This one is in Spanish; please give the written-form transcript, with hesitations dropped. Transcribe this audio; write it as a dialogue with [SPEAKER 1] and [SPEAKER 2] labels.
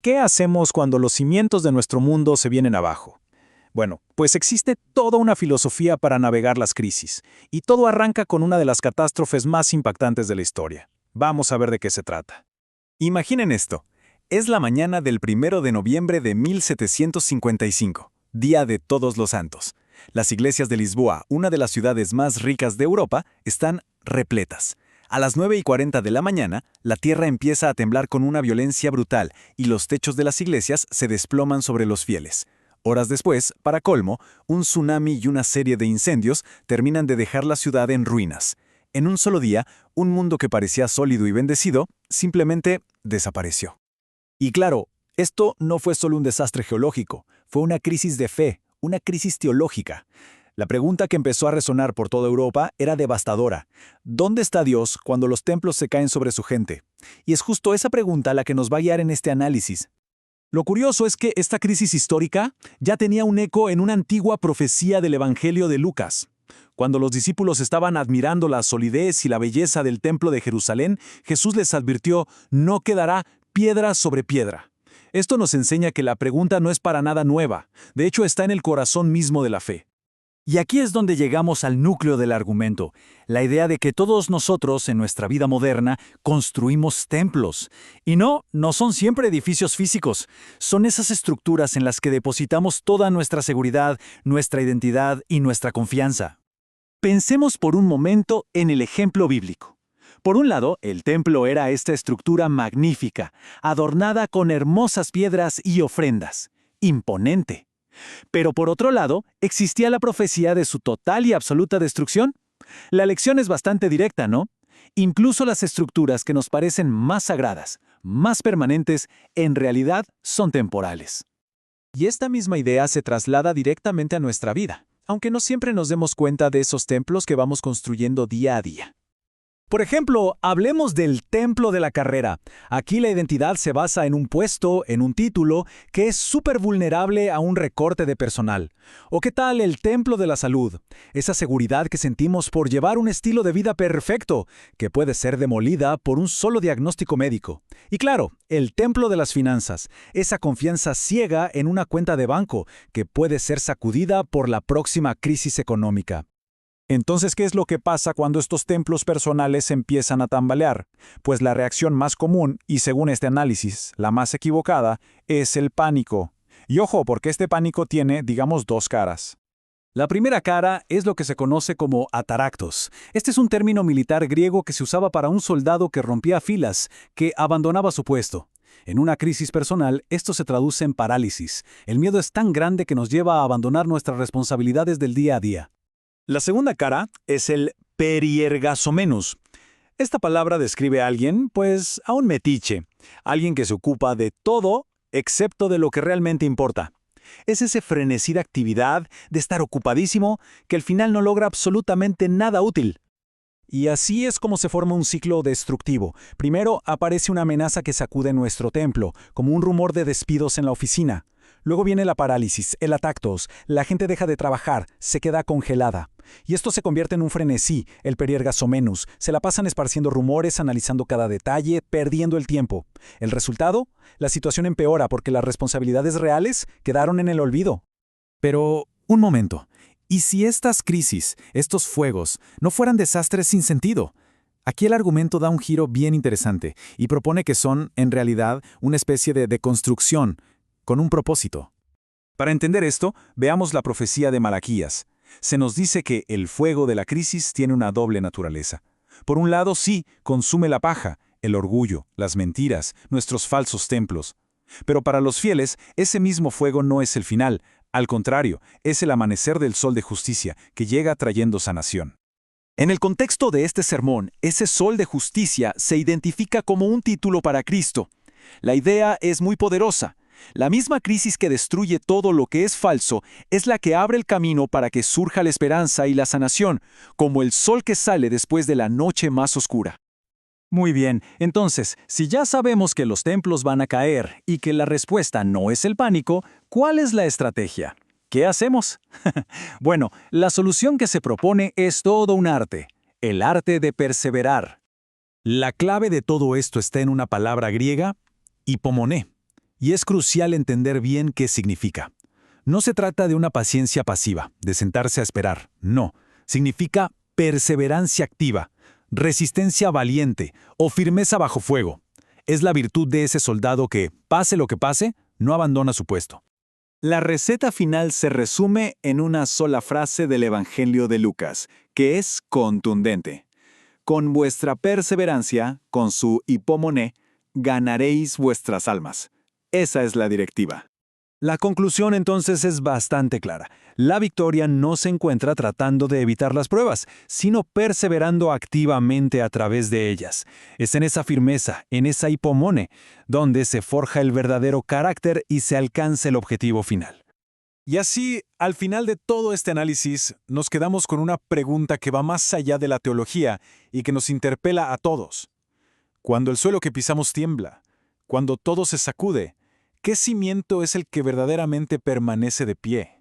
[SPEAKER 1] ¿Qué hacemos cuando los cimientos de nuestro mundo se vienen abajo? Bueno, pues existe toda una filosofía para navegar las crisis, y todo arranca con una de las catástrofes más impactantes de la historia. Vamos a ver de qué se trata.
[SPEAKER 2] Imaginen esto. Es la mañana del 1 de noviembre de 1755, Día de Todos los Santos. Las iglesias de Lisboa, una de las ciudades más ricas de Europa, están repletas. A las 9:40 de la mañana, la tierra empieza a temblar con una violencia brutal y los techos de las iglesias se desploman sobre los fieles. Horas después, para colmo, un tsunami y una serie de incendios terminan de dejar la ciudad en ruinas. En un solo día, un mundo que parecía sólido y bendecido simplemente desapareció. Y claro, esto no fue solo un desastre geológico, fue una crisis de fe, una crisis teológica. La pregunta que empezó a resonar por toda Europa era devastadora. ¿Dónde está Dios cuando los templos se caen sobre su gente? Y es justo esa pregunta la que nos va a guiar en este análisis.
[SPEAKER 1] Lo curioso es que esta crisis histórica ya tenía un eco en una antigua profecía del Evangelio de Lucas. Cuando los discípulos estaban admirando la solidez y la belleza del templo de Jerusalén, Jesús les advirtió: no quedará piedra sobre piedra. Esto nos enseña que la pregunta no es para nada nueva, de hecho está en el corazón mismo de la fe.
[SPEAKER 2] Y aquí es donde llegamos al núcleo del argumento, la idea de que todos nosotros en nuestra vida moderna construimos templos. Y no son siempre edificios físicos, son esas estructuras en las que depositamos toda nuestra seguridad, nuestra identidad y nuestra confianza. Pensemos por un momento en el ejemplo bíblico. Por un lado, el templo era esta estructura magnífica, adornada con hermosas piedras y ofrendas, imponente. Pero por otro lado, existía la profecía de su total y absoluta destrucción. La lección es bastante directa, ¿no? Incluso las estructuras que nos parecen más sagradas, más permanentes, en realidad son temporales.
[SPEAKER 1] Y esta misma idea se traslada directamente a nuestra vida, aunque no siempre nos demos cuenta de esos templos que vamos construyendo día a día.
[SPEAKER 2] Por ejemplo, hablemos del templo de la carrera. Aquí la identidad se basa en un puesto, en un título, que es súper vulnerable a un recorte de personal. ¿O qué tal el templo de la salud? Esa seguridad que sentimos por llevar un estilo de vida perfecto, que puede ser demolida por un solo diagnóstico médico. Y claro, el templo de las finanzas, esa confianza ciega en una cuenta de banco, que puede ser sacudida por la próxima crisis económica.
[SPEAKER 1] Entonces, ¿qué es lo que pasa cuando estos templos personales empiezan a tambalear? Pues la reacción más común, y según este análisis, la más equivocada, es el pánico. Y ojo, porque este pánico tiene, digamos, dos caras.
[SPEAKER 2] La primera cara es lo que se conoce como ataractos. Este es un término militar griego que se usaba para un soldado que rompía filas, que abandonaba su puesto. En una crisis personal, esto se traduce en parálisis. El miedo es tan grande que nos lleva a abandonar nuestras responsabilidades del día a día.
[SPEAKER 1] La segunda cara es el periergasomenus. Esta palabra describe a alguien, pues, a un metiche, alguien que se ocupa de todo excepto de lo que realmente importa. Es ese frenesí de actividad, de estar ocupadísimo, que al final no logra absolutamente nada útil. Y así es como se forma un ciclo destructivo. Primero aparece una amenaza que sacude nuestro templo, como un rumor de despidos en la oficina. Luego viene la parálisis, el atactos, la gente deja de trabajar, se queda congelada. Y esto se convierte en un frenesí, el periergasomenus. Se la pasan esparciendo rumores, analizando cada detalle, perdiendo el tiempo. ¿El resultado? La situación empeora porque las responsabilidades reales quedaron en el olvido.
[SPEAKER 2] Pero, un momento. ¿Y si estas crisis, estos fuegos, no fueran desastres sin sentido? Aquí el argumento da un giro bien interesante y propone que son, en realidad, una especie de deconstrucción, con un propósito.
[SPEAKER 1] Para entender esto, veamos la profecía de Malaquías. Se nos dice que el fuego de la crisis tiene una doble naturaleza. Por un lado, sí, consume la paja, el orgullo, las mentiras, nuestros falsos templos. Pero para los fieles, ese mismo fuego no es el final. Al contrario, es el amanecer del sol de justicia, que llega trayendo sanación. En el contexto de este sermón, ese sol de justicia se identifica como un título para Cristo. La idea es muy poderosa. La misma crisis que destruye todo lo que es falso es la que abre el camino para que surja la esperanza y la sanación, como el sol que sale después de la noche más oscura.
[SPEAKER 2] Muy bien, entonces, si ya sabemos que los templos van a caer y que la respuesta no es el pánico, ¿cuál es la estrategia? ¿Qué hacemos? Bueno, la solución que se propone es todo un arte, el arte de perseverar. La clave de todo esto está en una palabra griega, hipomoné.
[SPEAKER 1] Y es crucial entender bien qué significa. No se trata de una paciencia pasiva, de sentarse a esperar, no. Significa perseverancia activa, resistencia valiente o firmeza bajo fuego. Es la virtud de ese soldado que, pase lo que pase, no abandona su puesto. La receta final se resume en una sola frase del Evangelio de Lucas, que es contundente. Con vuestra perseverancia, con su hipómone, ganaréis vuestras almas. Esa es la directiva. La conclusión entonces es bastante clara. La victoria no se encuentra tratando de evitar las pruebas, sino perseverando activamente a través de ellas. Es en esa firmeza, en esa hipomone, donde se forja el verdadero carácter y se alcanza el objetivo final. Y así, al final de todo este análisis, nos quedamos con una pregunta que va más allá de la teología y que nos interpela a todos. Cuando el suelo que pisamos tiembla, cuando todo se sacude, ¿qué cimiento es el que verdaderamente permanece de pie?